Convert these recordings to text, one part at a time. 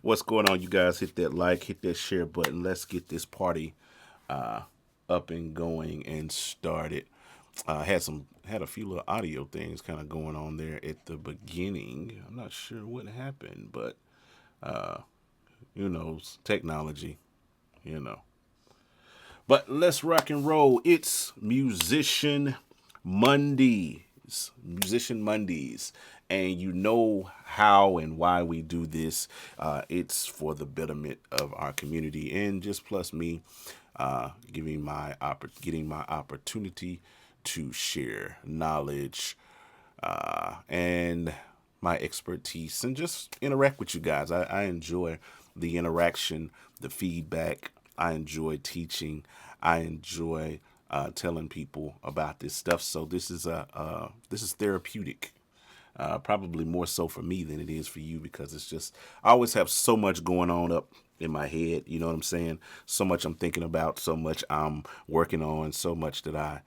What's going on, you guys? Hit that like, hit that share button. Let's get this party uh, up and going and started. Had a few little audio things kind of going on there at the beginning. I'm not sure what happened, but uh, technology, you know. But let's rock and roll. It's Musician Mondays. And you know how and why we do this. It's for the betterment of our community and just plus me getting my opportunity to share knowledge and my expertise and just interact with you guys. I enjoy the interaction, the feedback. I enjoy teaching. I enjoy telling people about this stuff. So this is therapeutic. Probably more so for me than it is for you because it's just I always have so much going on up in my head. You know what I'm saying? So much I'm thinking about, so much I'm working on, so much that I'm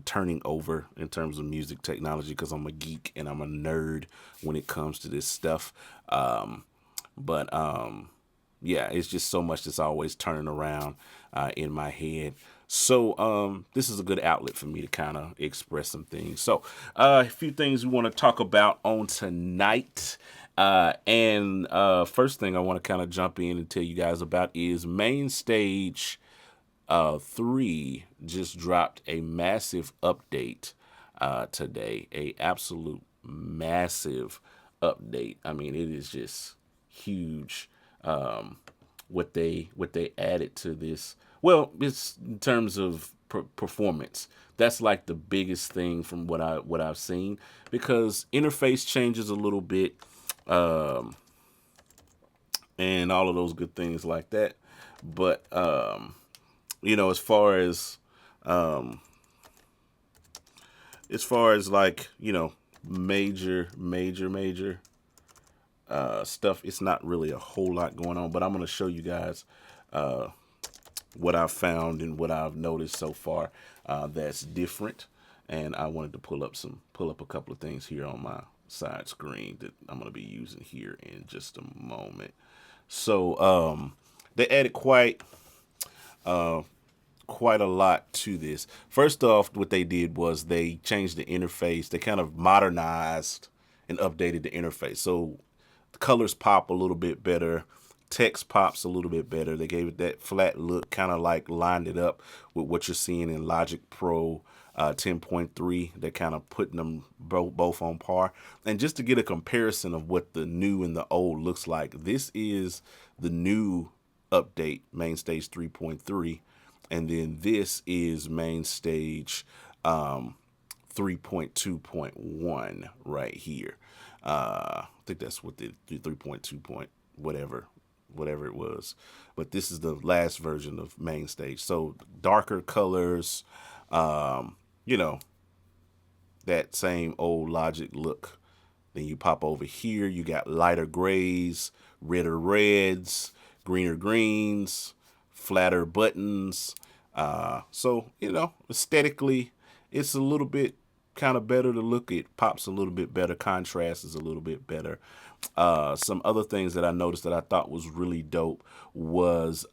turning over in terms of music technology because I'm a geek and I'm a nerd when it comes to this stuff. But yeah, it's just so much that's always turning around in my head. So this is a good outlet for me to kind of express some things. So a few things we want to talk about on tonight. And first thing I want to kind of jump in and tell you guys about is MainStage 3 just dropped a massive update today. A absolute massive update. I mean, it is just huge. What they added to this. Well, it's in terms of performance. That's like the biggest thing from what I've seen because interface changes a little bit, and all of those good things like that. But as um, far as like major stuff, it's not really a whole lot going on. But I'm gonna show you guys what I've found and what I've noticed so far that's different. And I wanted to pull up a couple of things here on my side screen that I'm going to be using here in just a moment. So they added quite a lot to this. First off, what they did was they changed the interface. They kind of modernized and updated the interface. So the colors pop a little bit better. Text pops a little bit better. They gave it that flat look, kind of like lined it up with what you're seeing in Logic Pro 10.3. They're kind of putting them both on par. And just to get a comparison of what the new and the old looks like, this is the new update, MainStage 3.3. And then this is MainStage 3.2.1 right here. I think that's what the 3.2 point whatever it was. But this is the last version of MainStage. So darker colors, you know, that same old Logic look. Then you pop over here, you got lighter grays, redder reds, greener greens, flatter buttons. So, aesthetically, it's a little bit kind of better to look at. Pops a little bit better. Contrast is a little bit better. Some other things that I noticed that I thought was really dope was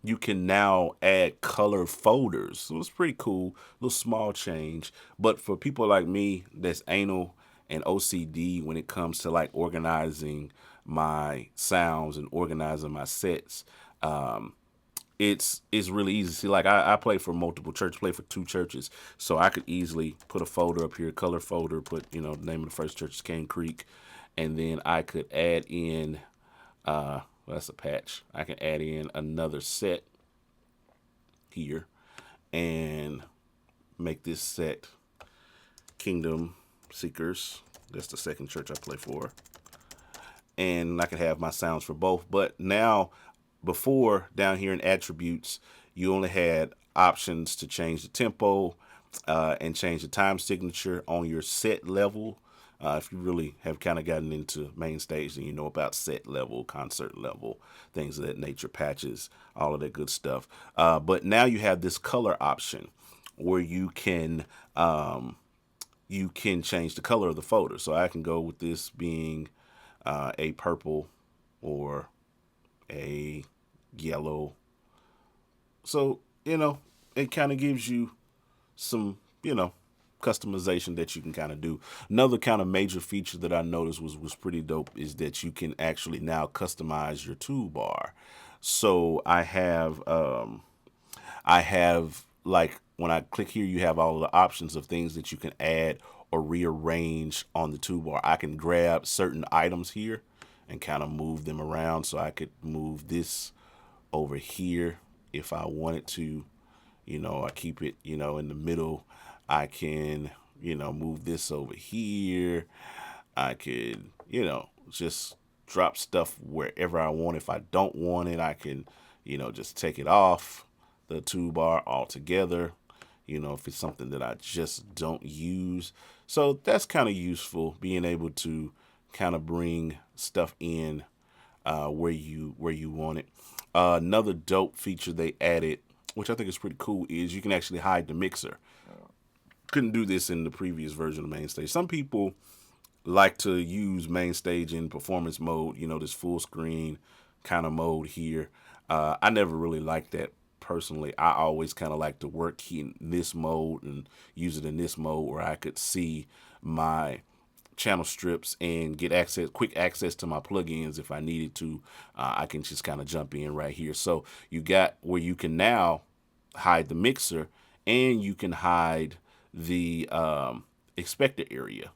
you can now add color folders. So it's pretty cool. Little small change. But for people like me that's anal and OCD when it comes to like organizing my sounds and organizing my sets, it's really easy. See, like I play for multiple churches, play for two churches, so I could easily put a folder up here, color folder, put the name of the first church is Cane Creek, and then I could add in well, that's a patch. I can add in another set here and make this set Kingdom Seekers. That's the second church I play for. And I can have my sounds for both. But now, before down here in attributes, you only had options to change the tempo and change the time signature on your set level. If you really have kind of gotten into MainStage, then you know about set level, concert level, things of that nature, patches, all of that good stuff. But now you have this color option where you can change the color of the folder. So I can go with this being a purple or a yellow. So, it kind of gives you some, customization that you can kind of do. Another kind of major feature that I noticed was pretty dope is that you can actually now customize your toolbar. So I have like when I click here, you have all the options of things that you can add or rearrange on the toolbar. I can grab certain items here and kind of move them around. So I could move this over here if I wanted to. I keep it, in the middle. I can, move this over here. I could, just drop stuff wherever I want. If I don't want it, I can, just take it off the toolbar altogether, if it's something that I just don't use. So that's kind of useful, being able to kind of bring stuff in where you want it. Another dope feature they added, which I think is pretty cool, is you can actually hide the mixer. Couldn't do this in the previous version of MainStage. Some people like to use MainStage in performance mode, this full screen kind of mode here. I never really liked that personally. I always kind of like to work in this mode and use it in this mode where I could see my channel strips and get quick access to my plugins if I needed to. I can just kind of jump in right here. So you got where you can now hide the mixer and you can hide the expected area.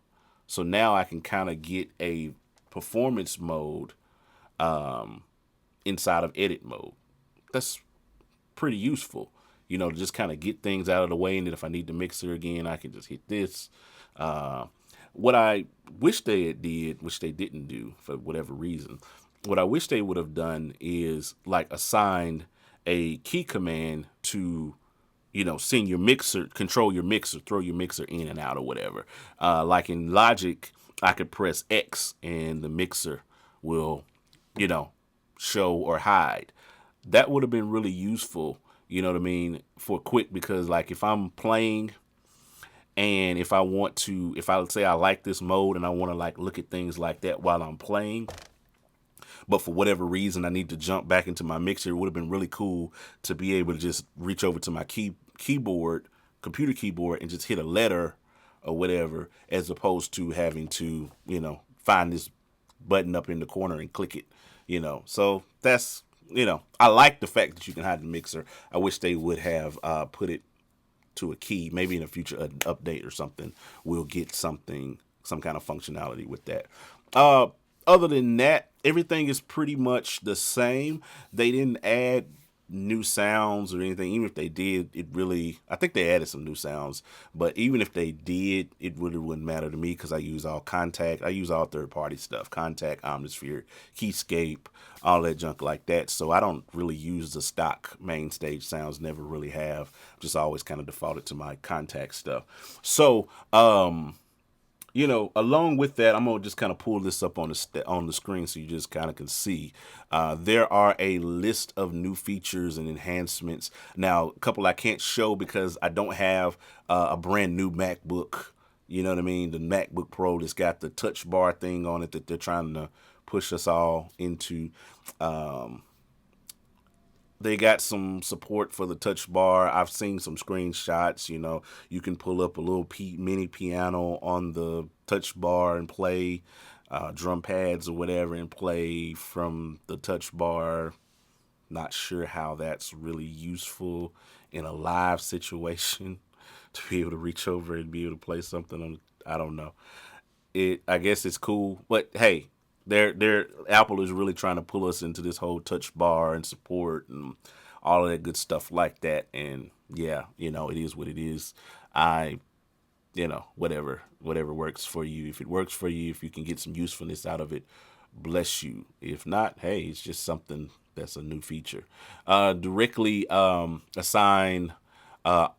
So now I can kind of get a performance mode inside of edit mode. That's pretty useful, to just kind of get things out of the way. And then if I need the mixer again, I can just hit this. What I wish they did, which they didn't do for whatever reason, what I wish they would have done is like assigned a key command to, send your mixer, control your mixer, throw your mixer in and out or whatever. Like in Logic, I could press X and the mixer will, show or hide. That would have been really useful, for quick, because like if I'm playing and if I say I like this mode and I want to like look at things like that while I'm playing, but for whatever reason I need to jump back into my mixer, it would have been really cool to be able to just reach over to my computer keyboard and just hit a letter or whatever, as opposed to having to, find this button up in the corner and click it, So that's, I like the fact that you can hide the mixer. I wish they would have put it to a key. Maybe in a future update or something, we'll get some kind of functionality with that. Other than that, everything is pretty much the same. They didn't add new sounds or anything. Even if they did, I think they added some new sounds, but even if they did, it really wouldn't matter to me because I use all third-party stuff, Kontakt, Omnisphere, Keyscape, all that junk like that. So I don't really use the stock MainStage sounds, never really have. Just always kind of defaulted to my Kontakt stuff. So, along with that, I'm gonna just kind of pull this up on the screen so you just kind of can see. There are a list of new features and enhancements. Now, a couple I can't show because I don't have a brand new MacBook. You know what I mean? The MacBook Pro that's got the touch bar thing on it that they're trying to push us all into. They got some support for the touch bar. I've seen some screenshots. You can pull up a little mini piano on the touch bar and play drum pads or whatever and play from the touch bar. Not sure how that's really useful in a live situation to be able to reach over and be able to play something on. I don't know. I guess it's cool, but hey, Apple is really trying to pull us into this whole touch bar and support and all of that good stuff like that. And yeah, it is what it is. Whatever works for you. If it works for you, if you can get some usefulness out of it, bless you. If not, hey, it's just something that's a new feature. Directly assign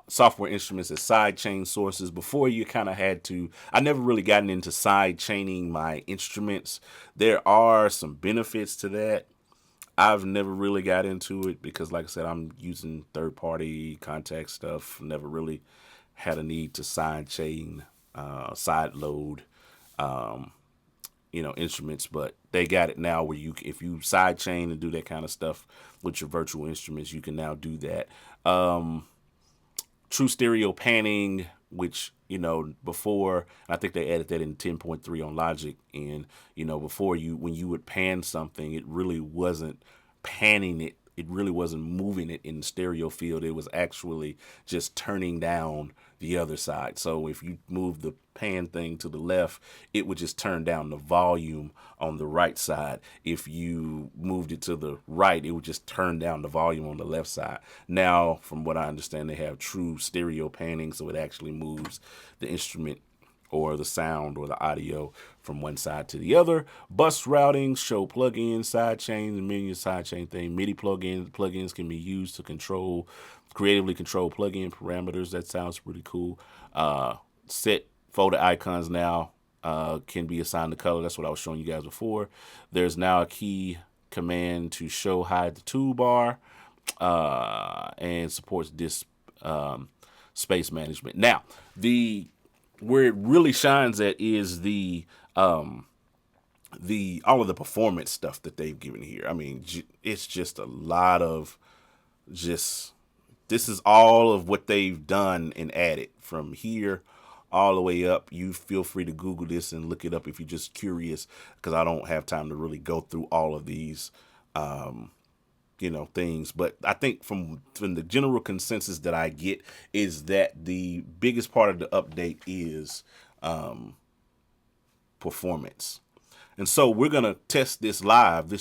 software instruments as side chain sources. Before, you kind of had to. I never really gotten into side chaining my instruments. There are some benefits to that. I've never really got into it because, like I said, I'm using third-party Kontakt stuff. Never really had a need to side chain, side load, instruments, but they got it now where if you sidechain and do that kind of stuff with your virtual instruments, you can now do that. True stereo panning, which before, I think they added that in 10.3 on Logic, and before, when you would pan something, it really wasn't panning it. It really wasn't moving it in the stereo field. It was actually just turning down the other side. So if you move the pan thing to the left, it would just turn down the volume on the right side. If you moved it to the right, it would just turn down the volume on the left side. Now, from what I understand, they have true stereo panning, so it actually moves the instrument or the sound or the audio from one side to the other. Bus routing, show plugins, sidechain, the menu sidechain thing. MIDI plugins can be used to creatively control plugin parameters. That sounds pretty cool. Set folder icons now can be assigned to color. That's what I was showing you guys before. There's now a key command to show hide the toolbar, and supports disk space management. Now, where it really shines at is the all of the performance stuff that they've given here. I mean, it's just a lot of this is all of what they've done and added from here all the way up. You feel free to Google this and look it up if you're just curious, because I don't have time to really go through all of these things. But I think from the general consensus that I get is that the biggest part of the update is performance. And so we're going to test this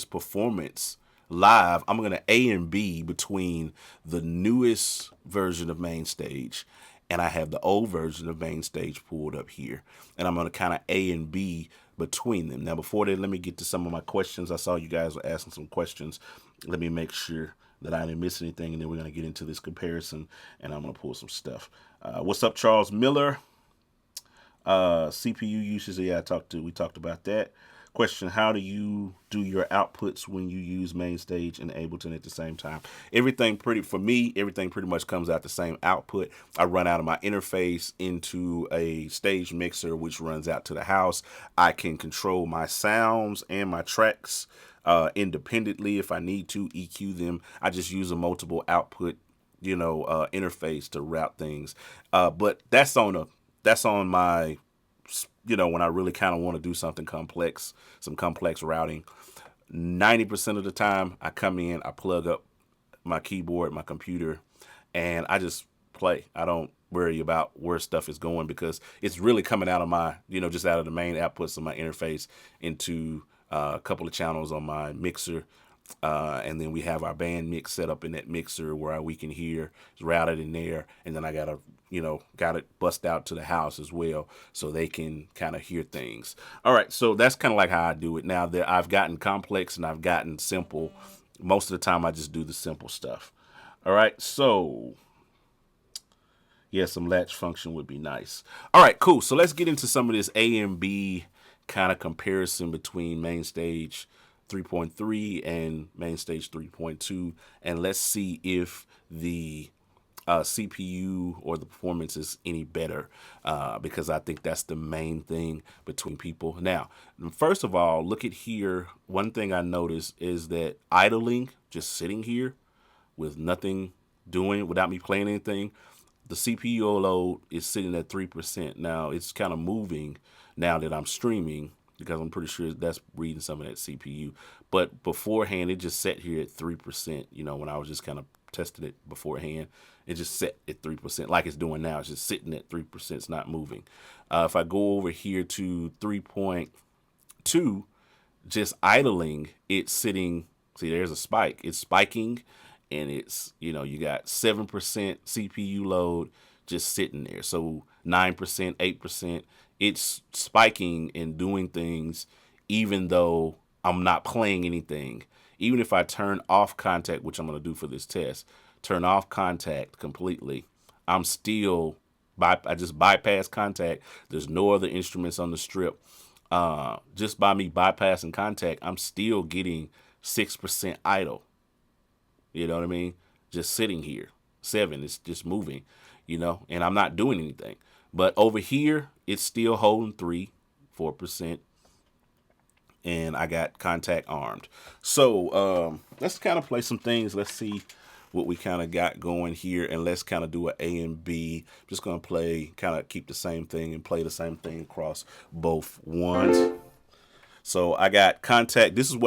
performance live. I'm going to A and B between the newest version of MainStage, and I have the old version of MainStage pulled up here. And I'm going to kind of A and B between them. Now, before that, let me get to some of my questions. I saw you guys were asking some questions. Let me make sure that I didn't miss anything, and then we're going to get into this comparison, and I'm going to pull some stuff. What's up, Charles Miller? CPU usage, yeah, we talked about that. Question, how do you do your outputs when you use MainStage and Ableton at the same time? Everything pretty much comes out the same output. I run out of my interface into a stage mixer, which runs out to the house. I can control my sounds and my tracks independently if I need to EQ them. I just use a multiple output, interface to route things. But that's on my, when I really kind of want to do something complex, some complex routing. 90% of the time I come in, I plug up my keyboard, my computer, and I just play. I don't worry about where stuff is going, because it's really coming out of my, just out of the main outputs of my interface into a couple of channels on my mixer. And then we have our band mix set up in that mixer where we can hear it's routed in there. And then I got it bust out to the house as well, so they can kind of hear things. All right. So that's kind of like how I do it. Now that I've gotten complex and I've gotten simple, most of the time I just do the simple stuff. All right. So yeah, some latch function would be nice. All right, cool. So let's get into some of this A and B kind of comparison between MainStage 3.3 and MainStage 3.2, and let's see if the CPU or the performance is any better, because I think that's the main thing between people. Now, first of all, look at here. One thing I noticed is that idling, just sitting here with nothing doing, without me playing anything, the CPU load is sitting at 3%. Now, it's kind of moving now that I'm streaming, because I'm pretty sure that's reading some of that CPU. But beforehand, it just sat here at 3%. When I was just kind of testing it beforehand, it just set at 3%, like it's doing now. It's just sitting at 3%. It's not moving. If I go over here to 3.2, just idling, it's sitting. See, there's a spike. It's spiking, and it's, you got 7% CPU load just sitting there. So 9%, 8%. It's spiking and doing things even though I'm not playing anything. Even if I turn off Kontakt, which I'm going to do for this test, turn off Kontakt completely, I just bypass Kontakt. There's no other instruments on the strip. Just by me bypassing Kontakt, I'm still getting 6% idle. You know what I mean? Just sitting here. 7, it's just moving, and I'm not doing anything. But over here, it's still holding 4%. and I got Kontakt armed. So let's kind of play some things. Let's see what we kind of got going here, and let's kind of do an A and B. I'm just going to play, kind of keep the same thing and play the same thing across both ones. So I got Kontakt. This is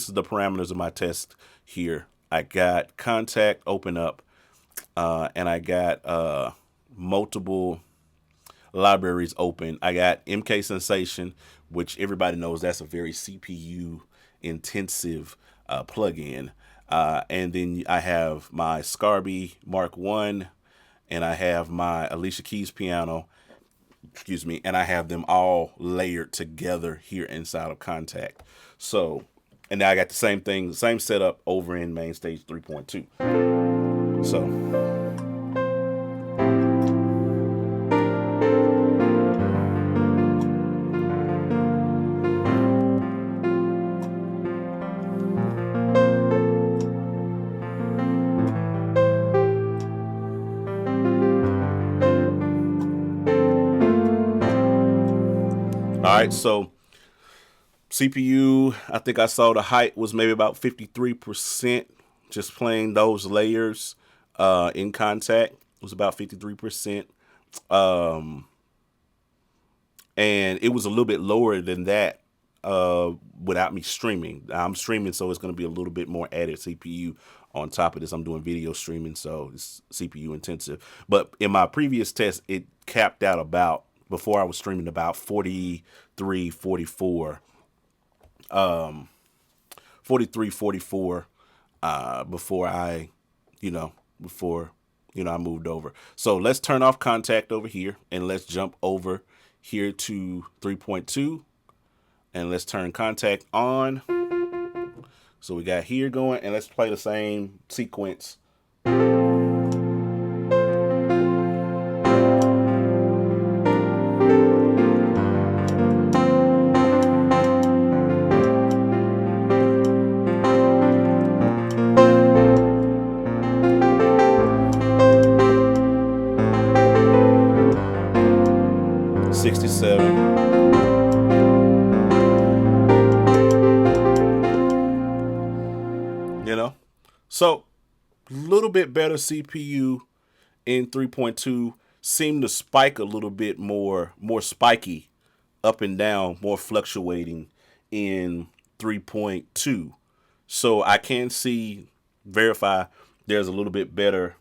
the parameters of my test here. I got Kontakt open up, and I got multiple libraries open. I got MK Sensation, which everybody knows that's a very CPU intensive plugin. And then I have my Scarby Mark 1, and I have my Alicia Keys piano, and I have them all layered together here inside of Kontakt. So, and now I got the same thing, same setup over in MainStage 3.2. So, all right, so CPU, I think I saw the height was maybe about 53%, just playing those layers in Kontakt was about 53%. And it was a little bit lower than that without me streaming. I'm streaming, so it's going to be a little bit more added CPU on top of this. I'm doing video streaming, so it's CPU intensive. But in my previous test, it capped out about, before I was streaming, about 43, 44, 43, 44 before I moved over. So let's turn off Kontakt over here, and let's jump over here to 3.2, and let's turn Kontakt on. So we got here going, and let's play the same sequence. So a little bit better CPU in 3.2, seemed to spike a little bit more spiky up and down, more fluctuating in 3.2. So I can verify there's a little bit better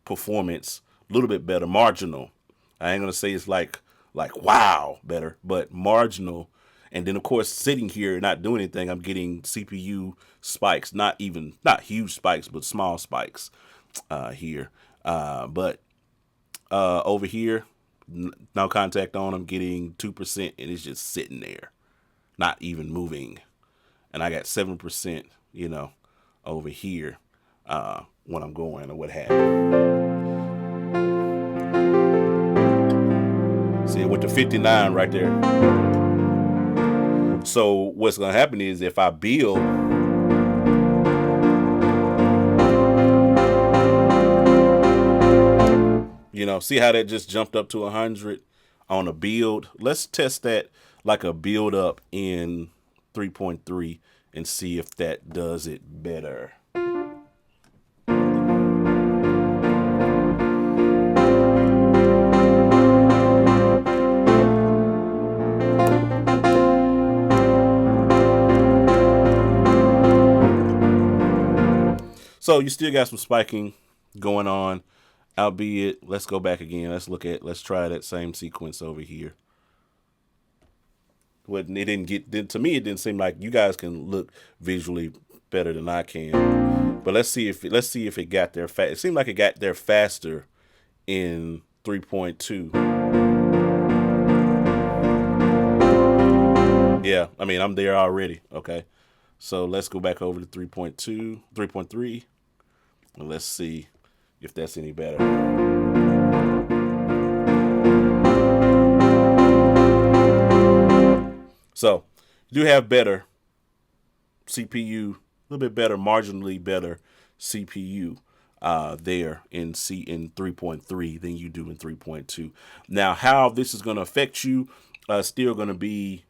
performance, a little bit better marginal. I ain't going to say it's like wow better, but marginal. And then, of course, sitting here not doing anything, I'm getting CPU spikes, not huge spikes, but small spikes here. But over here, no Kontakt on, I'm getting 2%, and it's just sitting there, not even moving. And I got 7%, over here when I'm going or what have you. See, with the 59 right there. So what's going to happen is if I build, see how that just jumped up to 100 on a build? Let's test that like a build up in 3.3 and see if that does it better. So you still got some spiking going on, albeit, let's go back again. Let's try that same sequence over here. To me, it didn't seem like you guys can look visually better than I can. But let's see if it got there fast. It seemed like it got there faster in 3.2. Yeah, I mean, I'm there already. Okay. So let's go back over to 3.2, 3.3, and let's see if that's any better. So you do have better CPU, a little bit better, marginally better CPU there in 3.3 than you do in 3.2. Now, how this is going to affect you, still going to be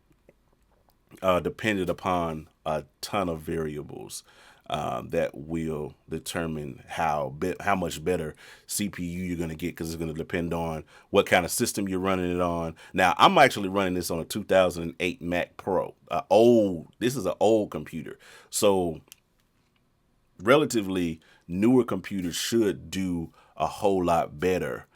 dependent upon a ton of variables that will determine how much better CPU you're going to get, because it's going to depend on what kind of system you're running it on. Now, I'm actually running this on a 2008 Mac Pro. This is an old computer, so relatively newer computers should do a whole lot better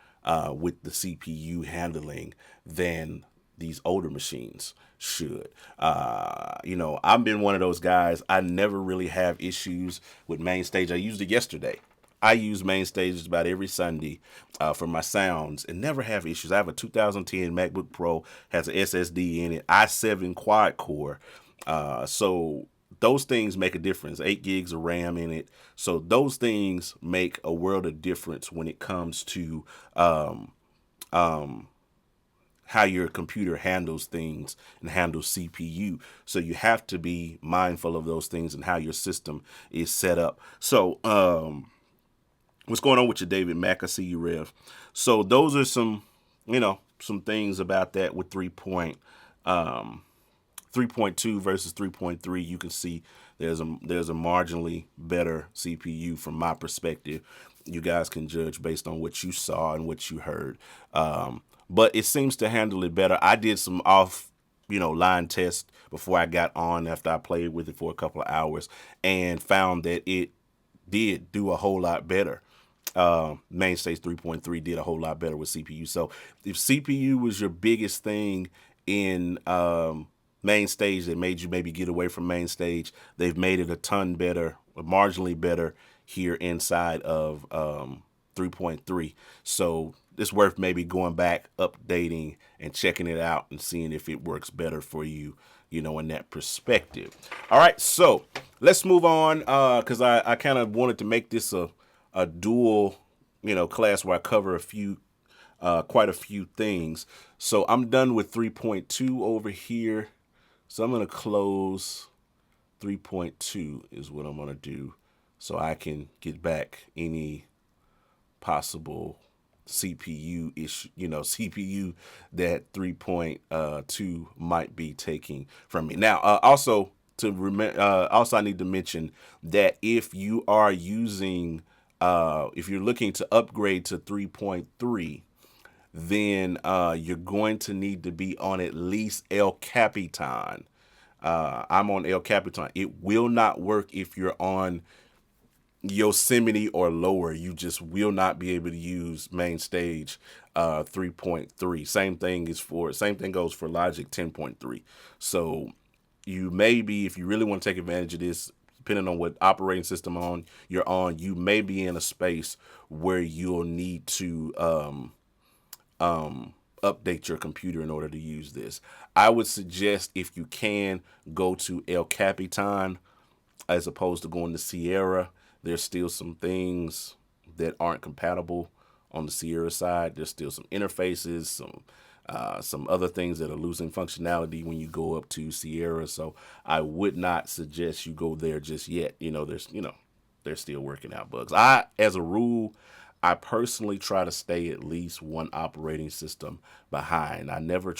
with the CPU handling than these older machines should. I've been one of those guys. I never really have issues with MainStage. I used it yesterday. I use MainStage just about every Sunday for my sounds and never have issues. I have a 2010 MacBook Pro, has an SSD in it, i7 quad core. So those things make a difference. 8 gigs of RAM in it. So those things make a world of difference when it comes to how your computer handles things and handles CPU. So you have to be mindful of those things and how your system is set up. So what's going on with you, David Mack? I see you, Rev. So those are some things about that with 3.2 versus 3.3. You can see there's a marginally better CPU from my perspective. You guys can judge based on what you saw and what you heard. But it seems to handle it better. I did some line tests before I got on, after I played with it for a couple of hours, and found that it did do a whole lot better. MainStage 3.3 did a whole lot better with CPU. So if CPU was your biggest thing in MainStage that made you maybe get away from MainStage, they've made it a ton better, marginally better here inside of 3.3. So it's worth maybe going back, updating, and checking it out and seeing if it works better for you, in that perspective. All right, so let's move on, because I kind of wanted to make this a dual, class where I cover quite a few things. So I'm done with 3.2 over here. So I'm going to close 3.2 is what I'm going to do, so I can get back any possible CPU issue, CPU that 3.2 might be taking from me. Now, also I need to mention that if you are using, if you're looking to upgrade to 3.3, then you're going to need to be on at least El Capitan. I'm on El Capitan. It will not work if you're on Yosemite or lower. You just will not be able to use MainStage 3.3. Same thing goes for Logic 10.3. So you may be, if you really want to take advantage of this, depending on what operating system you're on, you may be in a space where you'll need to update your computer in order to use this. I would suggest, if you can, go to El Capitan as opposed to going to Sierra. There's still some things that aren't compatible on the Sierra side. There's still some interfaces, some other things that are losing functionality when you go up to Sierra. So I would not suggest you go there just yet. They're still working out bugs. As a rule, I personally try to stay at least one operating system behind. I never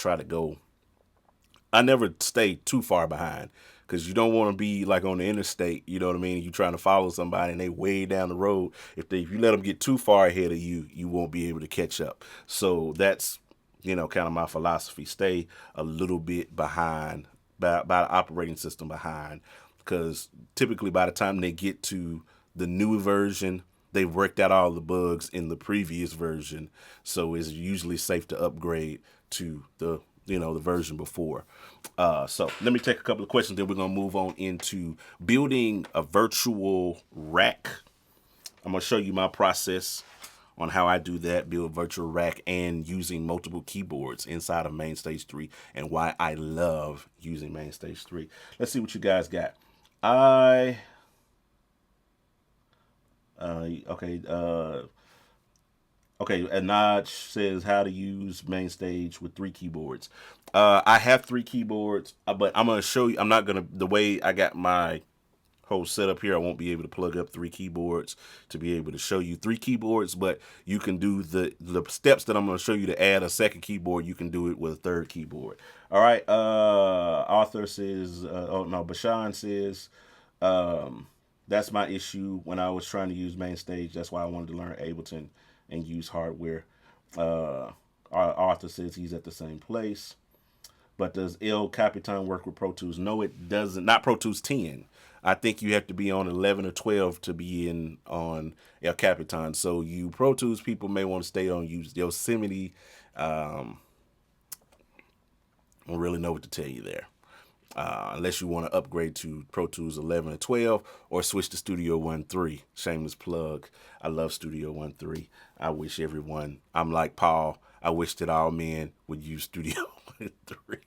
stay too far behind, because you don't want to be like on the interstate, you know what I mean? You're trying to follow somebody and they way down the road. If you let them get too far ahead of you, you won't be able to catch up. So that's, kind of my philosophy. Stay a little bit behind, by the operating system behind, because typically by the time they get to the new version, they've worked out all the bugs in the previous version. So it's usually safe to upgrade to the version before. So let me take a couple of questions, then we're going to move on into building a virtual rack. I'm going to show you my process on how I do that, build a virtual rack, and using multiple keyboards inside of MainStage 3, and why I love using MainStage 3. Let's see what you guys got. Okay, Anaj says how to use MainStage with 3 keyboards. I have 3 keyboards, but I'm going to show you. I'm not going to, the way I got my whole setup here, I won't be able to plug up 3 keyboards to be able to show you 3 keyboards, but you can do the steps that I'm going to show you to add a second keyboard. You can do it with a third keyboard. All right. Arthur says, oh no, Bashan says, that's my issue when I was trying to use MainStage. That's why I wanted to learn Ableton and use hardware. Arthur says he's at the same place. But does El Capitan work with Pro Tools? No, it doesn't. Not Pro Tools 10. I think you have to be on 11 or 12 to be in on El Capitan. So you Pro Tools people may want to stay on Yosemite. I don't really know what to tell you there. Unless you want to upgrade to Pro Tools 11 or 12 or switch to Studio 1.3. Shameless plug. I love Studio 1.3. I wish everyone, I'm like Paul, I wish that all men would use Studio 1.3.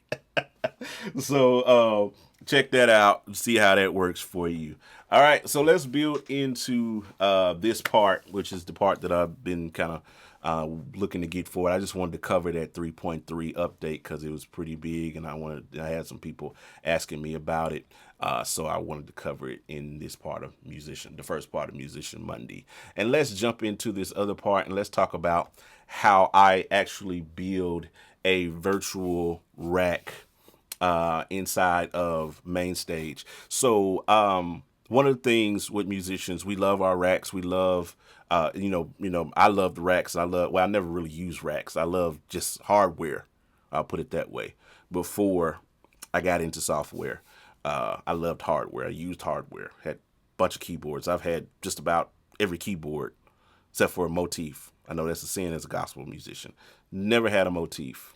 So check that out and see how that works for you. All right, so let's build into this part, which is the part that I've been kind of looking to get for it. I just wanted to cover that 3.3 update because it was pretty big, and I had some people asking me about it, so I wanted to cover it in this part of the first part of Musician Monday. And let's jump into this other part, and let's talk about how I actually build a virtual rack inside of MainStage. So one of the things with musicians, we love our racks. We love, I love the racks. I never really use racks. I love just hardware. I'll put it that way. Before I got into software, I loved hardware. I used hardware. Had a bunch of keyboards. I've had just about every keyboard except for a motif. I know that's a sin as a gospel musician. Never had a motif.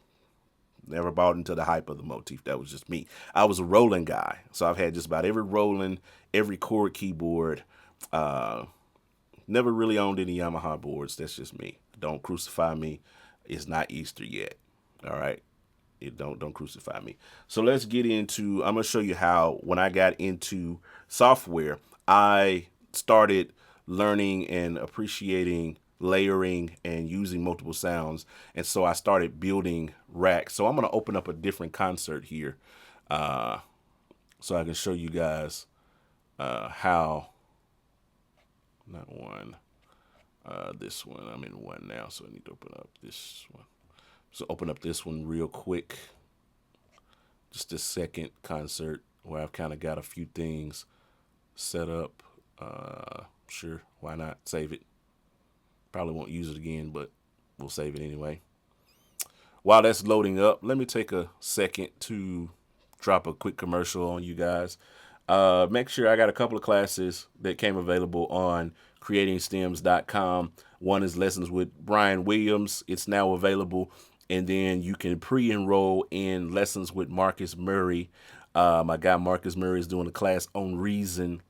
Never bought into the hype of the motif. That was just me. I was a Roland guy. So I've had just about every Roland, every chord keyboard. Never really owned any Yamaha boards. That's just me. Don't crucify me. It's not Easter yet. All right. Don't crucify me. So let's get into, I'm going to show you how when I got into software, I started learning and appreciating layering and using multiple sounds. And so I started building racks. So I'm going to open up a different concert here so I can show you guys how, not one, this one. I'm in one now, so I need to open up this one. So open up this one real quick. Just this second concert where I've kind of got a few things set up. Sure, why not? Save it. Probably won't use it again, but we'll save it anyway. While that's loading up, let me take a second to drop a quick commercial on you guys. Make sure I got a couple of classes that came available on creatingstems.com. One is Lessons with Brian Williams. It's now available. And then you can pre-enroll in Lessons with Marcus Murray. My guy Marcus Murray is doing a class on Reason,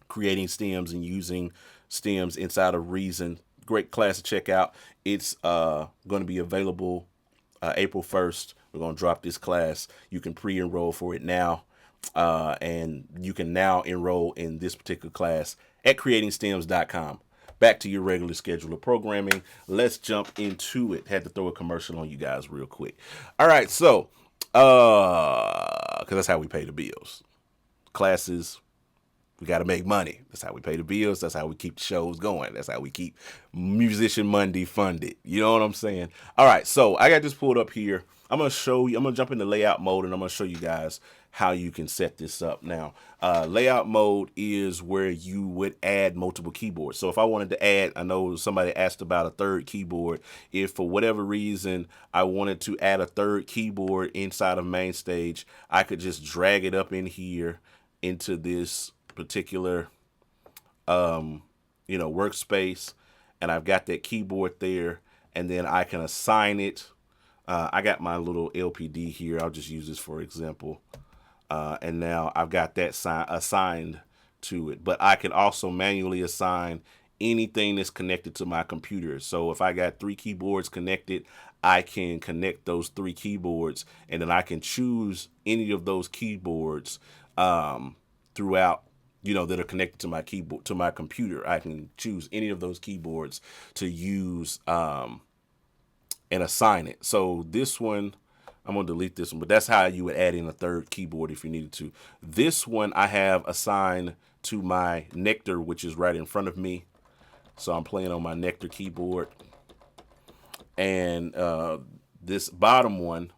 creating stems and using stems inside of Reason. Great class to check out. It's going to be available April 1st. We're going to drop this class. You can pre-enroll for it now. And you can now enroll in this particular class at creatingstems.com. Back to your regular schedule of programming. Let's jump into it. Had to throw a commercial on you guys real quick. All right, so because that's how we pay the bills. Classes, we got to make money. That's how we pay the bills. That's how we keep the shows going. That's how we keep Musician Monday funded. You know what I'm saying? All right, so I got this pulled up here. I'm going to jump into layout mode, and I'm going to show you guys how you can set this up. Now, layout mode is where you would add multiple keyboards. So if I wanted to add, I know somebody asked about a third keyboard. If for whatever reason I wanted to add a third keyboard inside of MainStage, I could just drag it up in here into this particular workspace, and I've got that keyboard there, and then I can assign it. I got my little LPD here. I'll just use this for example. And now I've got that assigned to it. But I can also manually assign anything that's connected to my computer. So if I got 3 keyboards connected, I can connect those 3 keyboards, and then I can choose any of those keyboards throughout, that are connected to my keyboard, to my computer. I can choose any of those keyboards to use and assign it. So this one, I'm going to delete this one, but that's how you would add in a third keyboard if you needed to. This one I have assigned to my Nectar, which is right in front of me. So I'm playing on my Nectar keyboard. And this bottom one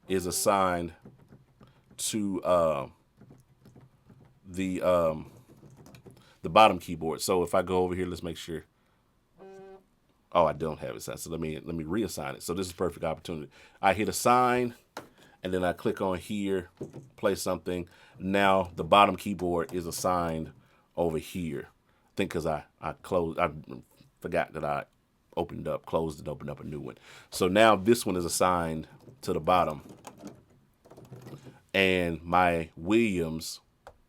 is assigned to the bottom keyboard. So if I go over here, let's make sure. Oh, I don't have it set. So let me reassign it. So this is a perfect opportunity. I hit assign, and then I click on here, play something. Now the bottom keyboard is assigned over here. I think because I forgot that I closed it, opened up a new one. So now this one is assigned to the bottom. And my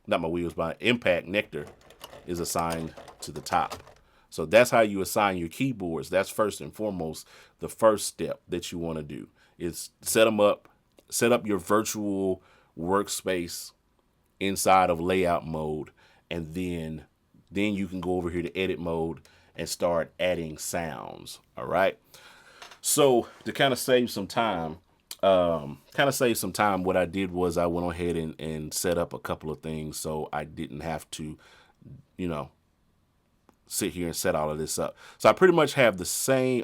my Impact Nectar is assigned to the top. So that's how you assign your keyboards. That's first and foremost the first step that you want to do is set up your virtual workspace inside of layout mode, and then you can go over here to edit mode and start adding sounds. All right. So to kind of save some time, what I did was I went ahead and set up a couple of things so I didn't have to, sit here and set all of this up. So I pretty much have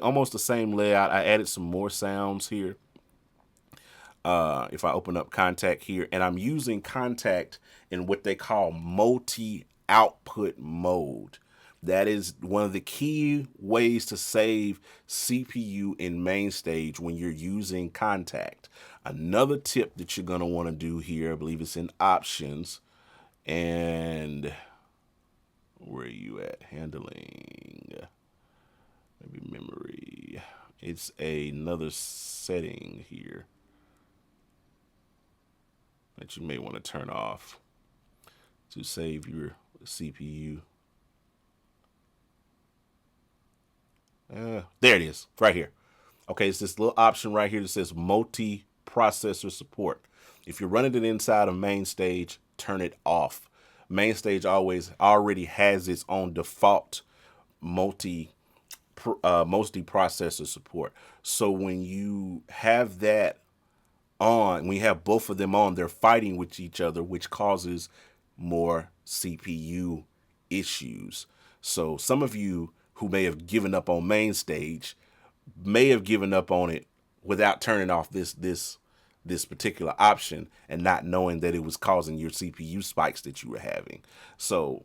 almost the same layout. I added some more sounds here. If I open up Kontakt here, and I'm using Kontakt in what they call multi-output mode. That is one of the key ways to save CPU in MainStage when you're using Kontakt. Another tip that you're going to want to do here, I believe it's in options, and where are you at? Handling, maybe memory. It's another setting here that you may want to turn off to save your CPU. There it is, right here. Okay, it's this little option right here that says multi-processor support. If you're running it inside of MainStage, turn it off. MainStage already has its own default multi-processor support. So when you have that on, when you have both of them on, they're fighting with each other, which causes more CPU issues. So some of you who may have given up on MainStage may have given up on it without turning off this particular option and not knowing that it was causing your CPU spikes that you were having. So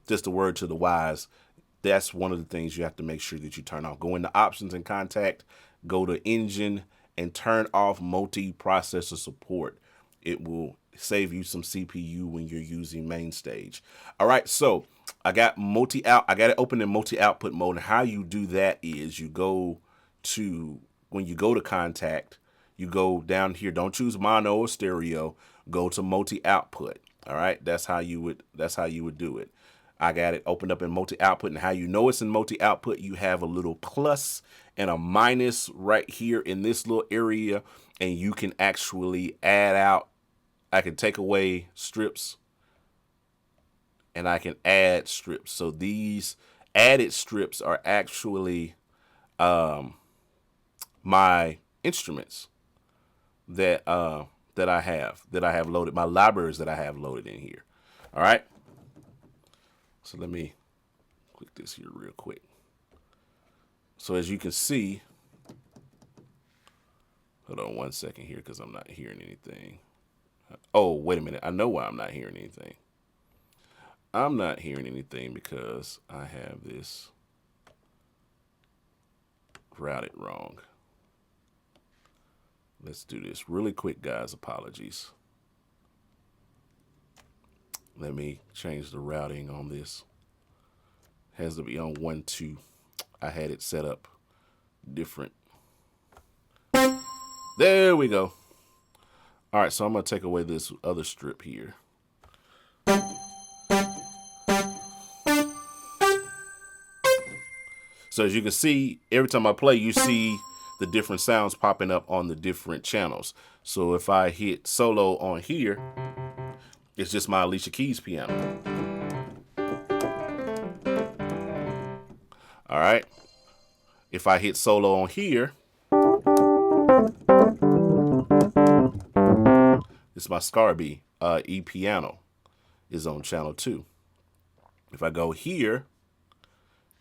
just a word to the wise, that's one of the things you have to make sure that you turn off. Go into options and Kontakt, go to engine, and turn off multi-processor support. It will save you some CPU when you're using MainStage. All right, so I got it open in multi-output mode. And how you do that is when you go to Kontakt, you go down here, don't choose mono or stereo, go to multi-output. All right, that's how you would do it. I got it opened up in multi-output, and how you know it's in multi-output, you have a little plus and a minus right here in this little area, and you can actually add out. I can take away strips, and I can add strips. So these added strips are actually my instruments that I have loaded, my libraries that I have loaded in here. All right. So let me click this here real quick. So as you can see, hold on one second here because I'm not hearing anything. Oh, wait a minute. I know why I'm not hearing anything. I'm not hearing anything because I have this routed wrong. Let's do this really quick, guys. Apologies. Let me change the routing on this. Has to be on 1.2. I had it set up different. There we go. All right, so I'm going to take away this other strip here. So as you can see, every time I play, you see the different sounds popping up on the different channels. So if I hit solo on here, it's just my Alicia Keys piano. All right. If I hit solo on here, It's my Scarby E piano is on channel 2. If I go here,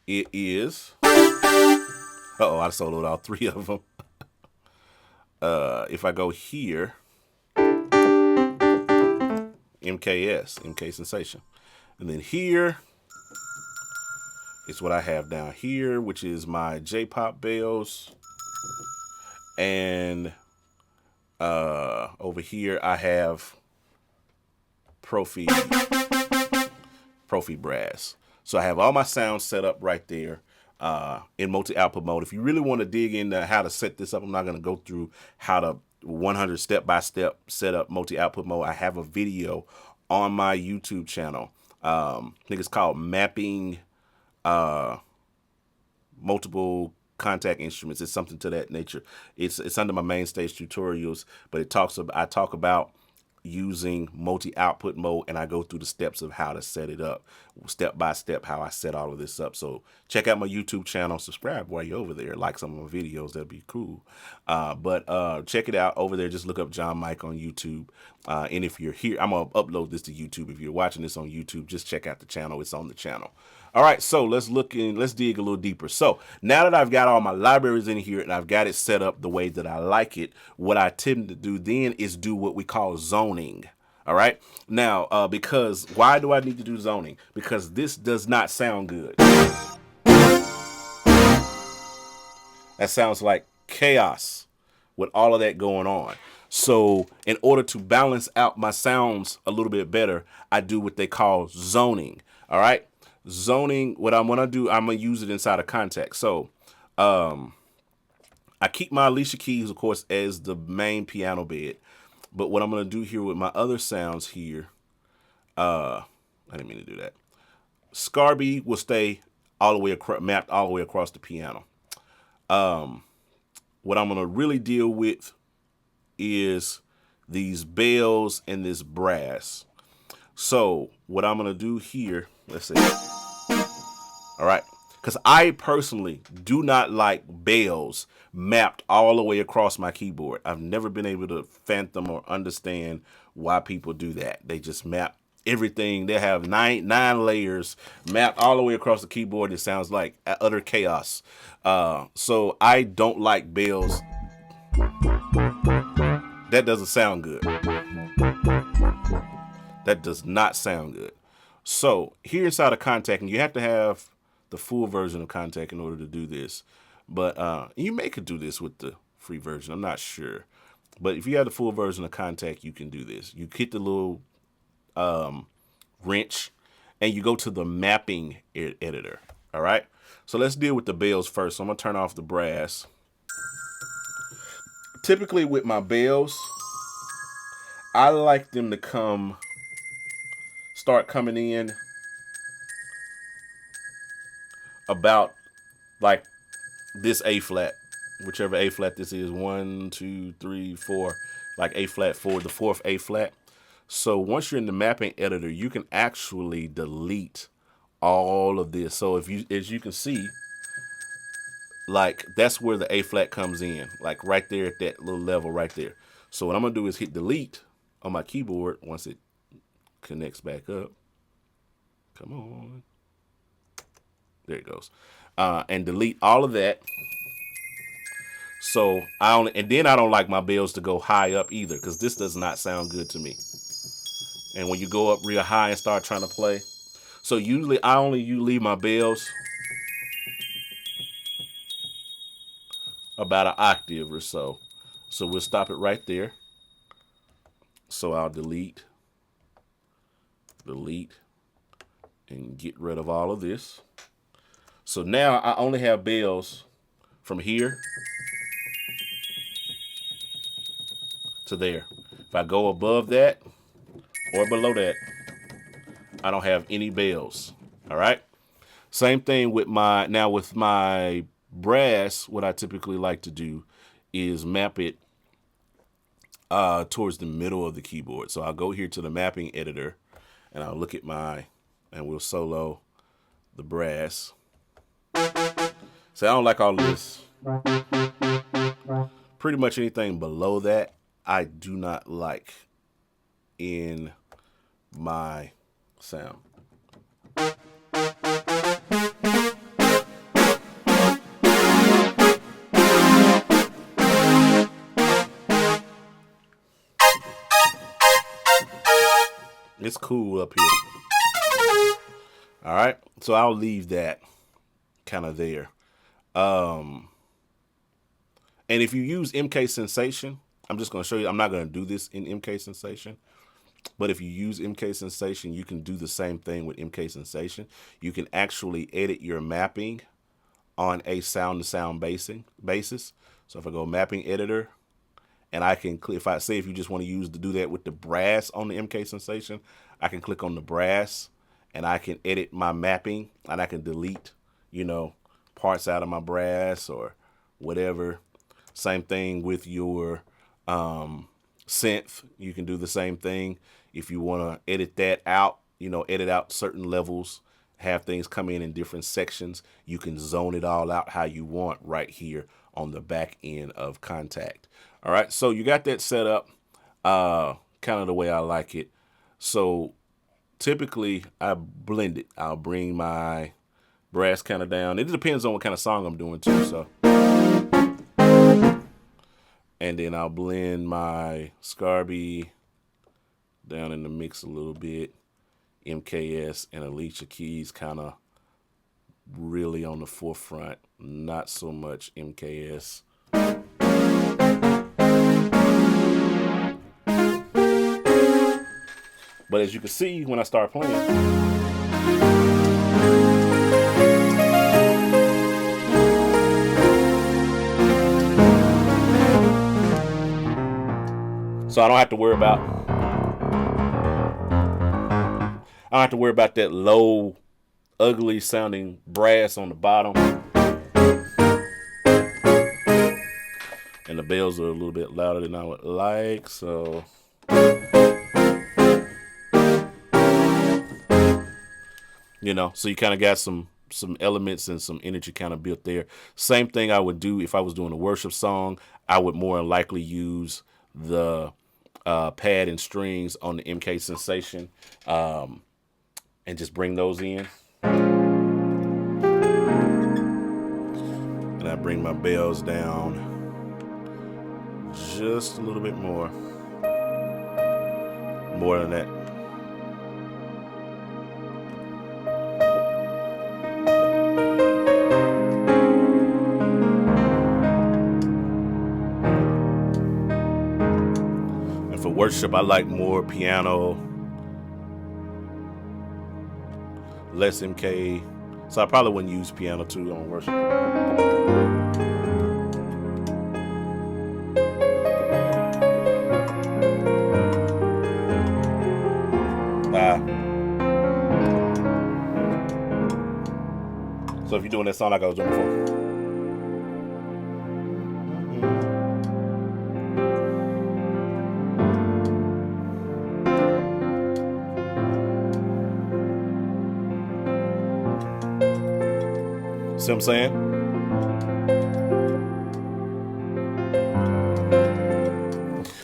it is. Uh-oh, I soloed all 3 of them. If I go here, MK Sensation. And then here is what I have down here, which is my J-pop bells. And over here I have Profi brass. So I have all my sounds set up right there in multi-output mode. If you really want to dig into how to set this up, I'm not going to go through how to 100 step-by-step set up multi-output mode. I have a video on my YouTube channel. I think it's called Mapping Multiple Contact Instruments. It's something to that nature. It's under my MainStage tutorials, but I talk about using multi-output mode, and I go through the steps of how to set it up, step by step, how I set all of this up. So check out my YouTube channel, subscribe while you're over there, like some of my videos, that'd be cool. But check it out over there. Just look up John Mike on YouTube. And if you're here, I'm gonna upload this to YouTube. If you're watching this on YouTube, just check out the channel. It's on the channel. All right, so let's dig a little deeper. So now that I've got all my libraries in here and I've got it set up the way that I like it, what I tend to do then is do what we call zoning. All right, now because why do I need to do zoning? Because this does not sound good. That sounds like chaos with all of that going on. So in order to balance out my sounds a little bit better, I do what they call zoning. All right. Zoning, what I'm gonna do, I'm gonna use it inside of Kontakt. So I keep my Alicia Keys, of course, as the main piano bed. But what I'm gonna do here with my other sounds here, I didn't mean to do that. Scarby will stay all the way mapped all the way across the piano. What I'm gonna really deal with is these bells and this brass. So what I'm gonna do here, let's see. All right, because I personally do not like bells mapped all the way across my keyboard. I've never been able to fathom or understand why people do that. They just map everything. They have nine layers mapped all the way across the keyboard. It sounds like utter chaos. So I don't like bells. That doesn't sound good. That does not sound good. So here inside of Kontakt, and you have to have the full version of Kontakt in order to do this. But you could do this with the free version. I'm not sure. But if you have the full version of Kontakt, you can do this. You hit the little wrench, and you go to the mapping editor. All right. So let's deal with the bells first. So I'm going to turn off the brass. Typically with my bells, I like them to start coming in about like this A flat, whichever A flat this is, 1, 2, 3, 4, like A flat 4, the 4th A flat. So once you're in the mapping editor, you can actually delete all of this. So as you can see, like that's where the A flat comes in, like right there at that little level right there. So what I'm gonna do is hit delete on my keyboard once it connects back up. Come on. There it goes. And delete all of that. So then I don't like my bells to go high up either, because this does not sound good to me. And when you go up real high and start trying to play. So usually you leave my bells about an octave or so. So we'll stop it right there. So I'll delete, and get rid of all of this. So now I only have bells from here to there. If I go above that or below that, I don't have any bells. All right. Same thing with my brass. What I typically like to do is map it towards the middle of the keyboard. So I'll go here to the mapping editor, and I'll look at and we'll solo the brass. So I don't like all of this. Pretty much anything below that, I do not like. in my sound. It's cool up here. All right, so I'll leave that kind of there. And if you use MK Sensation, I'm just going to show you. I'm not going to do this in MK Sensation, but if you use MK Sensation, you can do the same thing with MK Sensation. You can actually edit your mapping on a sound-to-sound basis. So if I go mapping editor, and I can click, if you just want to do that with the brass on the MK Sensation, I can click on the brass and I can edit my mapping, and I can delete, parts out of my brass or whatever. Same thing with your synth. You can do the same thing. If you want to edit that out, edit out certain levels, have things come in different sections, you can zone it all out how you want right here on the back end of Kontakt. All right, so you got that set up kind of the way I like it. So typically I blend it. I'll bring my brass kind of down. It depends on what kind of song I'm doing too. So, and then I'll blend my Scarby down in the mix a little bit. MKS and Alicia Keys kind of really on the forefront. Not so much MKS. But as you can see, when I start playing, so I don't have to worry about that low, ugly sounding brass on the bottom. And the bells are a little bit louder than I would like, so so you kind of got some elements and some energy kind of built there. Same thing I would do if I was doing a worship song. I would more than likely use the pad and strings on the MK Sensation and just bring those in. And I bring my bells down just a little bit more than that. For worship, I like more piano, less MK, so I probably wouldn't use piano too on worship. So if you're doing that song like I was doing before. See what I'm saying?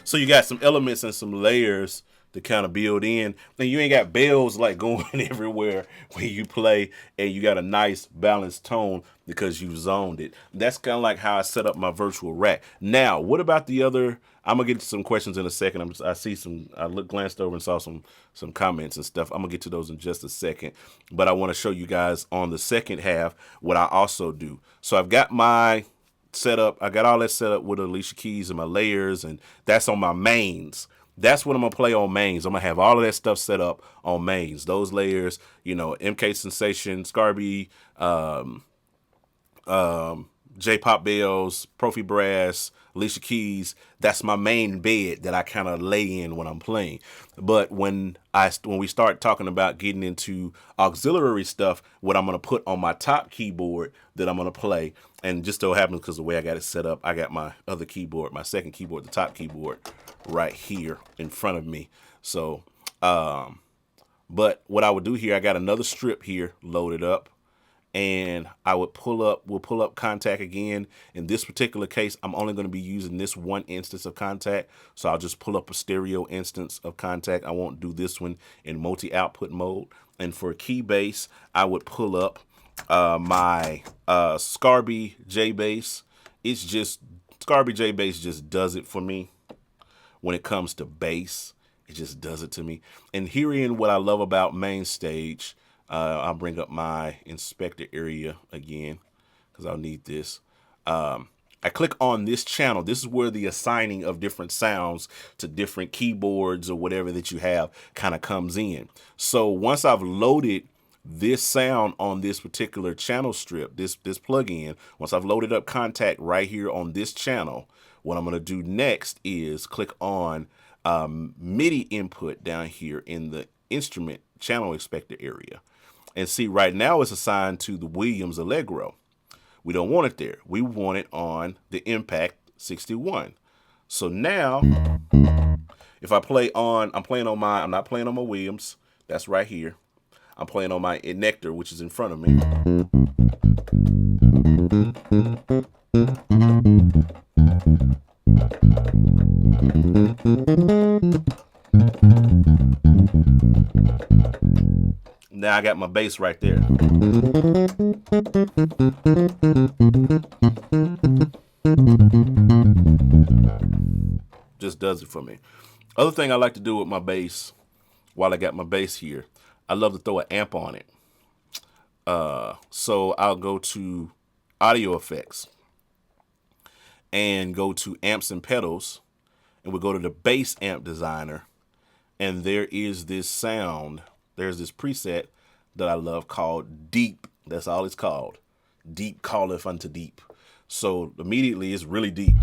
So you got some elements and some layers to kind of build in. And you ain't got bells like going everywhere when you play, and you got a nice balanced tone because you zoned it. That's kind of like how I set up my virtual rack. Now, what about the other? I'm gonna get to some questions in a second. I glanced over and saw some comments and stuff. I'm gonna get to those in just a second, but I want to show you guys on the second half what I also do. So I've got my setup. I got all that set up with Alicia Keys and my layers, and that's on my mains. That's what I'm gonna play on mains. I'm gonna have all of that stuff set up on mains. Those layers, MK Sensation, Scarby, J-Pop bells, Profi brass, Alicia Keys. That's my main bed that I kind of lay in when I'm playing. But when we start talking about getting into auxiliary stuff, what I'm gonna put on my top keyboard that I'm gonna play, and just so happens because the way I got it set up, I got my other keyboard, my second keyboard, the top keyboard, right here in front of me. So, but what I would do here, I got another strip here loaded up, and I would we'll pull up Kontakt again. In this particular case, I'm only going to be using this one instance of Kontakt. So I'll just pull up a stereo instance of Kontakt. I won't do this one in multi-output mode. And for key bass, I would pull up my Scarby J bass. It's just, Scarby J bass just does it for me. When it comes to bass, it just does it to me. And herein what I love about MainStage, I'll bring up my inspector area again because I'll need this. I click on this channel. This is where the assigning of different sounds to different keyboards or whatever that you have kind of comes in. So once I've loaded this sound on this particular channel strip, this plugin, once I've loaded up Kontakt right here on this channel, what I'm going to do next is click on MIDI input down here in the instrument channel inspector area. And see, right now it's assigned to the Williams Allegro. We don't want it there. We want it on the Impact 61. So now, if I play on, I'm not playing on my Williams. That's right here. I'm playing on my Inector, which is in front of me. Now I got my bass right there. Just does it for me. Other thing I like to do with my bass, while I got my bass here, I love to throw an amp on it. So I'll go to audio effects and go to amps and pedals, and we'll go to the bass amp designer, and there is this sound. There's this preset that I love called Deep. That's all it's called. Deep calleth unto deep. So immediately it's really deep.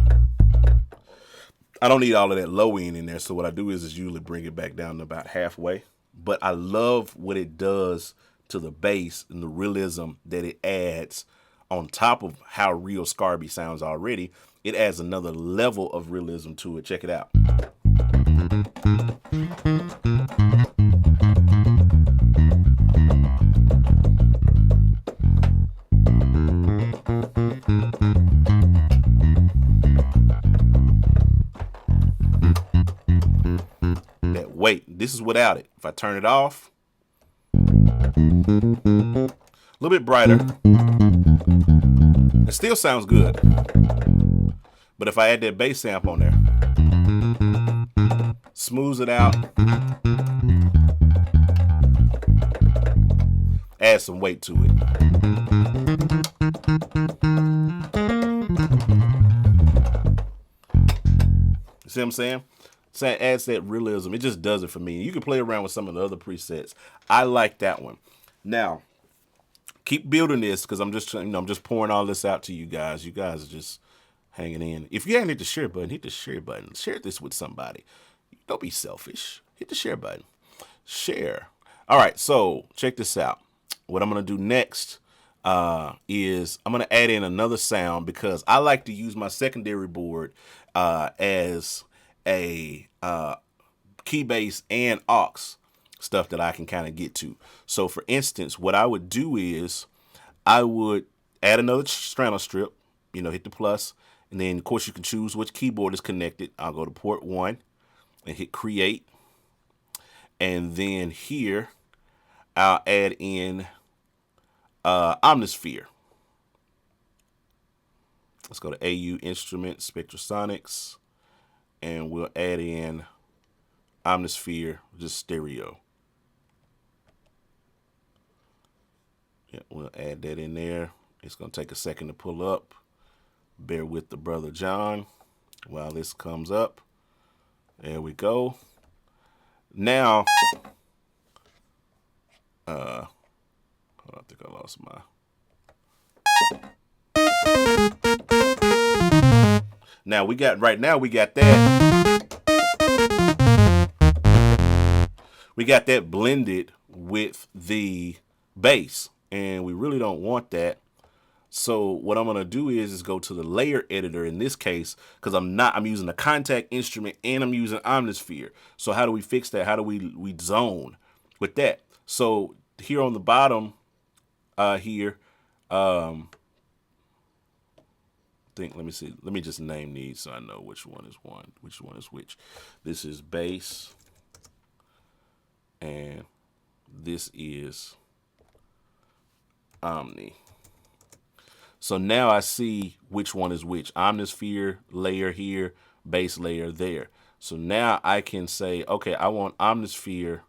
I don't need all of that low end in there. So what I do is usually bring it back down to about halfway. But I love what it does to the bass and the realism that it adds on top of how real Scarby sounds already. It adds another level of realism to it. Check it out. That weight. This is without it. If I turn it off, a little bit brighter. It still sounds good. But if I add that bass amp on there, smooths it out, add some weight to it. You see what I'm saying? So it adds that realism. It just does it for me. You can play around with some of the other presets. I like that one. Now, keep building this because I'm just pouring all this out to you guys. You guys are just hanging in. If you haven't hit the share button, hit the share button. Share this with somebody. Don't be selfish. Hit the share button. Share. All right, so check this out. What I'm going to do next is I'm going to add in another sound because I like to use my secondary board as a key bass and aux stuff that I can kind of get to. So for instance, what I would do is I would add another channel strip, hit the plus, and then of course you can choose which keyboard is connected. I'll go to port 1 and hit create. And then here I'll add in Omnisphere. Let's go to AU Instruments, Spectrasonics, and we'll add in Omnisphere, just stereo. Yeah, we'll add that in there. It's going to take a second to pull up. Bear with the brother John while this comes up. There we go. Now, hold on, I think I lost my. Now we got that. We got that blended with the bass, and we really don't want that. So what I'm gonna do is go to the layer editor in this case, because I'm using a Kontakt instrument and I'm using Omnisphere. So how do we fix that? How do we zone with that? So here on the bottom here, Let me see. Let me just name these so I know which one is which. This is bass, and this is Omni. So now I see which one is which. Omnisphere layer here, bass layer there. So now I can say, okay, I want Omnisphere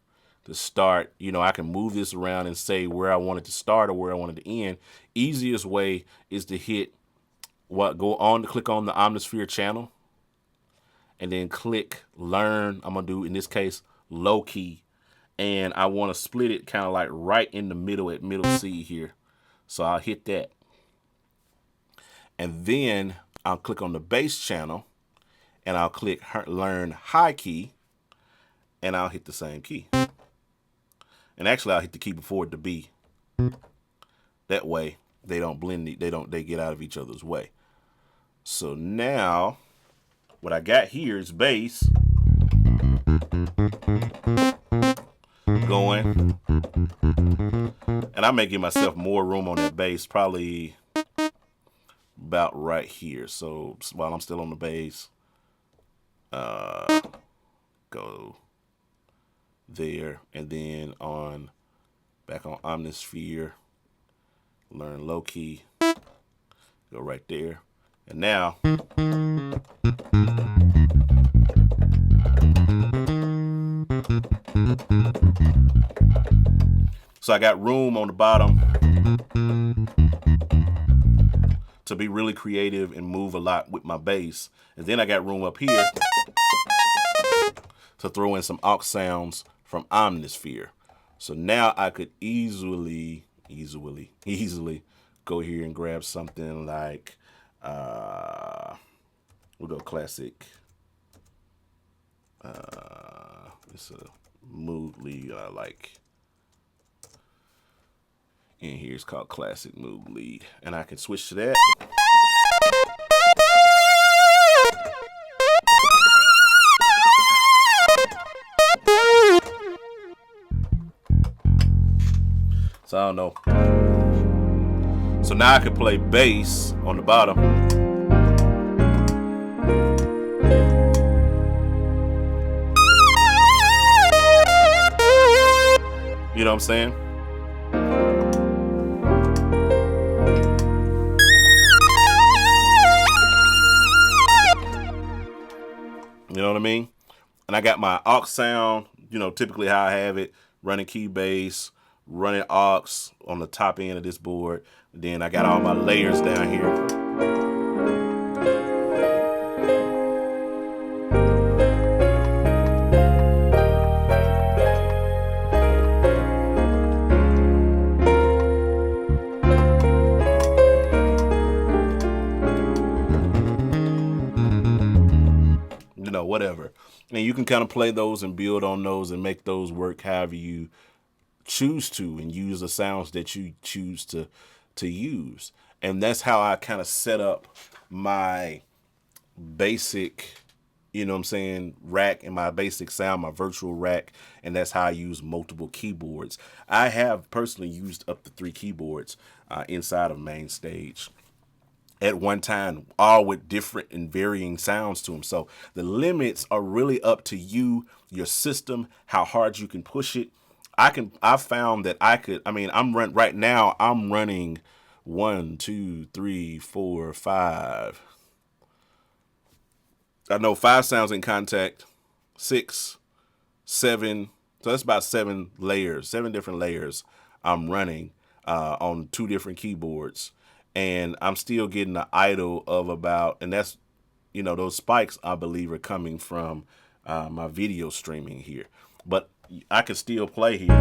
to start. I can move this around and say where I want it to start or where I want it to end. Easiest way is to hit click on the Omnisphere channel and then click learn. I'm going to do, in this case, low key. And I want to split it kind of like right in the middle at middle C here. So I'll hit that. And then I'll click on the bass channel and I'll click learn high key and I'll hit the same key. And actually I'll hit the key before the B. That way they don't blend, they get out of each other's way. So now what I got here is bass going. And I may give myself more room on that bass, probably about right here. So while I'm still on the bass, go there, and then back on Omnisphere, learn low key, go right there, and now so I got room on the bottom to be really creative and move a lot with my bass. And then I got room up here to throw in some aux sounds from Omnisphere. So now I could easily go here and grab something like, we'll go classic. It's a mood lead I like. In here it's called classic mood lead, and I can switch to that. So I don't know. So now I can play bass on the bottom. You know what I'm saying? You know what I mean? And I got my aux sound, typically how I have it, running key bass, running aux on the top end of this board. Then I got all my layers down here. Whatever. And you can kind of play those and build on those and make those work however you choose to, and use the sounds that you choose to use. And that's how I kind of set up my basic, rack and my basic sound, my virtual rack. And that's how I use multiple keyboards. I have personally used up to 3 keyboards inside of MainStage at one time, all with different and varying sounds to them. So the limits are really up to you, your system, how hard you can push it. I found that right now I'm running 1, 2, 3, 4, 5. I know 5 sounds in Kontakt, 6, 7. So that's about 7 different layers I'm running on 2 different keyboards. And I'm still getting the idle of about, and that's, those spikes I believe are coming from my video streaming here. But I can still play here.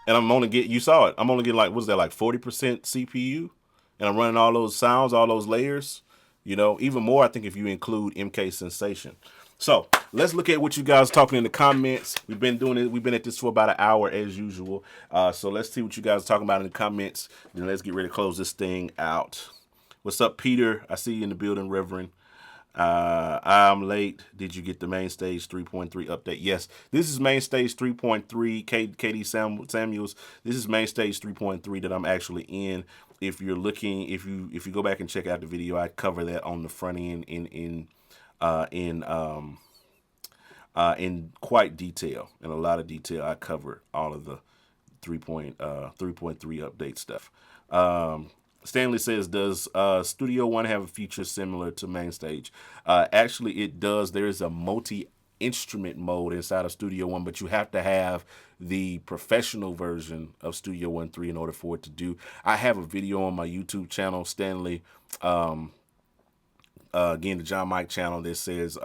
And I'm only getting, I'm only getting like 40% CPU? And I'm running all those sounds, all those layers. Even more, I think, if you include MK Sensation. So let's look at what you guys are talking in the comments. We've been doing it. We've been at this for about an hour as usual. So let's see what you guys are talking about in the comments. Then let's get ready to close this thing out. What's up, Peter? I see you in the building, Reverend. I'm late. Did you get the MainStage 3.3 update? Yes, this is MainStage 3.3. Katie Samuels. This is MainStage 3.3 that I'm actually in. If you're looking, if you go back and check out the video, I cover that on the front end uh, in um, in quite detail, in a lot of detail. I cover all of the 3.3 update stuff. Stanley says, does Studio One have a feature similar to MainStage? Actually, it does. There is a multi-instrument mode inside of Studio One, but you have to have the professional version of Studio One 3 in order for it to do. I have a video on my YouTube channel, Stanley, again, the John Mike channel that says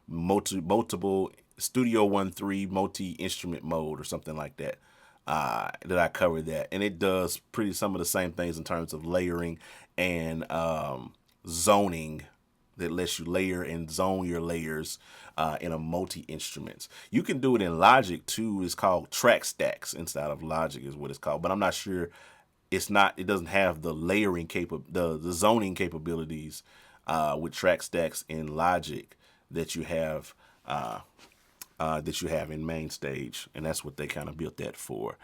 multiple Studio One 3 multi-instrument mode or something like that. That I covered that, and it does some of the same things in terms of layering and zoning, that lets you layer and zone your layers in a multi-instruments. You can do it in Logic too. It's called track stacks inside of Logic is what it's called, but I'm not sure. It doesn't have the layering the zoning capabilities with track stacks in Logic that you have in MainStage, and that's what they kind of built that for.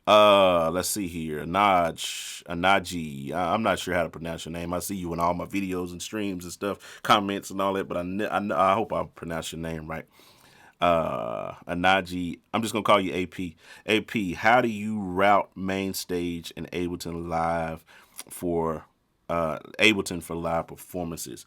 Let's see here. Anaji. I'm not sure how to pronounce your name. I see you in all my videos and streams and stuff, comments and all that, but I hope I pronounce your name right. Anaji. I'm just gonna call you AP. AP. How do you route MainStage and Ableton Live for Ableton for live performances?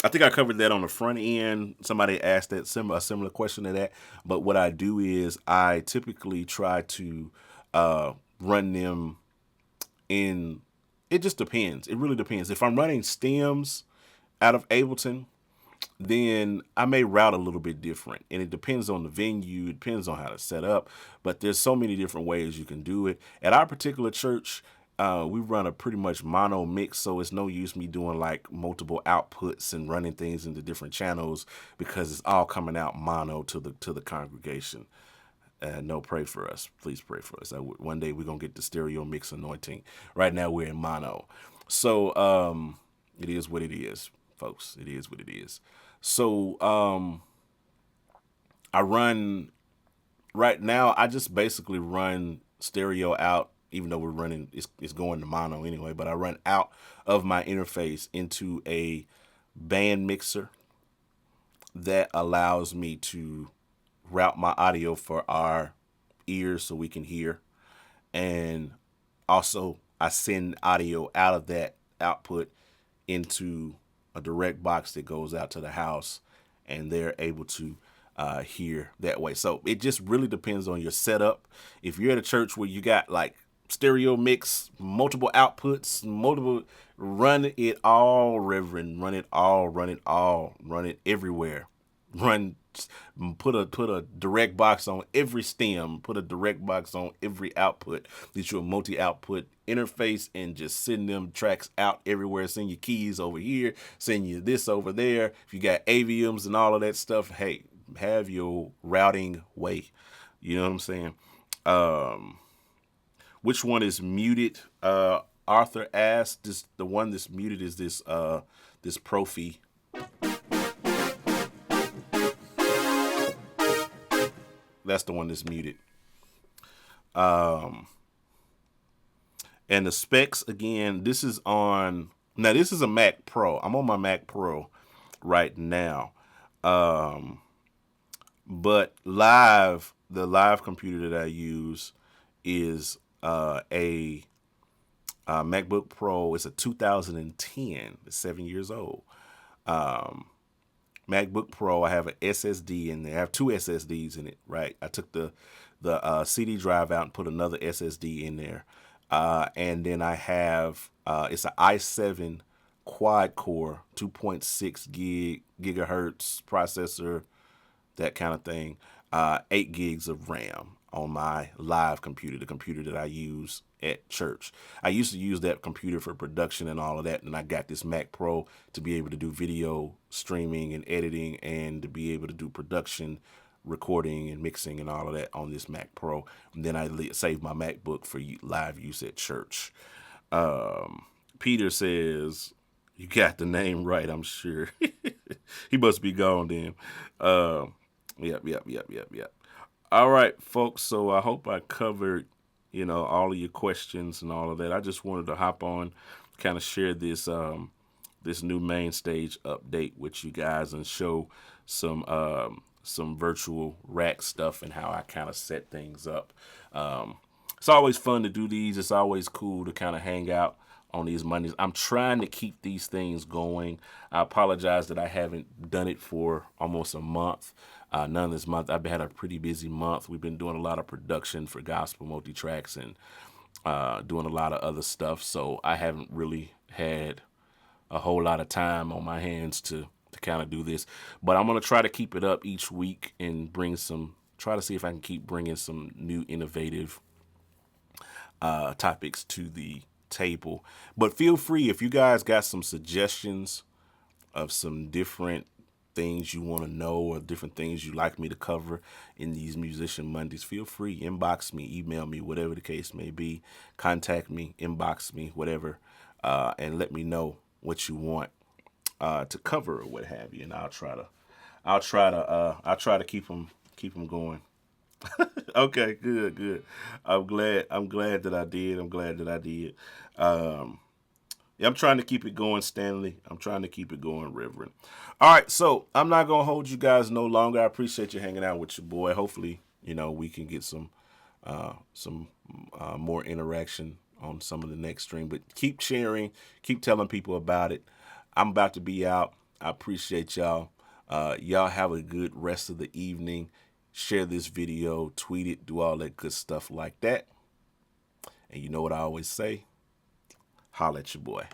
I think I covered that on the front end. Somebody asked a similar question to that. But what I do is I typically try to run them in. It just depends. It really depends. If I'm running stems out of Ableton, then I may route a little bit different. And it depends on the venue. It depends on how to set up. But there's so many different ways you can do it. At our particular church, we run a pretty much mono mix, so it's no use me doing like multiple outputs and running things into different channels because it's all coming out mono to the congregation. No, pray for us. Please pray for us. One day we're going to get the stereo mix anointing. Right now we're in mono. So it is what it is, folks. It is what it is. So I run, right now, I just basically run stereo out, even though we're running, it's going to mono anyway, but I run out of my interface into a band mixer that allows me to route my audio for our ears so we can hear. And also I send audio out of that output into a direct box that goes out to the house, and they're able to hear that way. So it just really depends on your setup. If you're at a church where you got like stereo mix, multiple outputs, run it all, Reverend. Run it all, run it all, run it everywhere. Put a direct box on every stem, put a direct box on every output. Get you a multi-output interface and just send them tracks out everywhere. Send your keys over here, send you this over there. If you got AVMs and all of that stuff, hey, have your routing way. You know what I'm saying? Which one is muted? Arthur asked. The one that's muted is this Profi. That's the one that's muted. And the specs, again, this is a Mac Pro. I'm on my Mac Pro right now. But the live computer that I use is a MacBook Pro. It's a 2010. It's 7 years old. MacBook Pro. I have an SSD in there. I have two SSDs in it, right? I took the CD drive out and put another SSD in there. And then I have, it's an i7 quad core, 2.6 gigahertz processor, that kind of thing. 8 gigs of RAM on my live computer, the computer that I use at church. I used to use that computer for production and all of that, and I got this Mac Pro to be able to do video streaming and editing and to be able to do production, recording and mixing and all of that on this Mac Pro. And then I saved my MacBook for live use at church. Peter says, you got the name right, I'm sure. He must be gone then. Yep. All right, folks. So I hope I covered, all of your questions and all of that. I just wanted to hop on, kind of share this new main stage update with you guys and show some virtual rack stuff and how I kind of set things up. It's always fun to do these. It's always cool to kind of hang out on these Mondays. I'm trying to keep these things going. I apologize that I haven't done it for almost a month. None this month. I've had a pretty busy month. We've been doing a lot of production for gospel multi-tracks and doing a lot of other stuff. So I haven't really had a whole lot of time on my hands to kind of do this. But I'm going to try to keep it up each week and try to see if I can keep bringing some new innovative topics to the table. But feel free, if you guys got some suggestions of some different things you want to know or different things you like me to cover in these Musician Mondays, feel free, inbox me, email me, whatever the case may be, contact me, inbox me, whatever, and let me know what you want to cover or what have you, and I'll try to keep them going. Okay, good. I'm glad that I did. Yeah, I'm trying to keep it going, Stanley. I'm trying to keep it going, Reverend. All right, so I'm not gonna hold you guys no longer. I appreciate you hanging out with your boy. Hopefully, we can get some more interaction on some of the next stream. But keep sharing, keep telling people about it. I'm about to be out. I appreciate y'all. Y'all have a good rest of the evening. Share this video, tweet it, do all that good stuff like that. And you know what I always say? Holla at your boy.